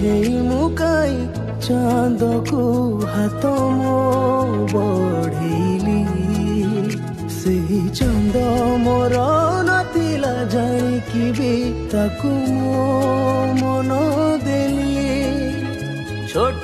ହେଇ ମୁକାଇ ଚାନ୍ଦକୁ ହାତ ମୋ ବଢ଼େଇଲି। ସେହି ଚାନ୍ଦ ମୋର ନଥିଲା ଜାଣିକି ବି ତାକୁ ମୋ ମନ ଦେଲି। ଛୋଟ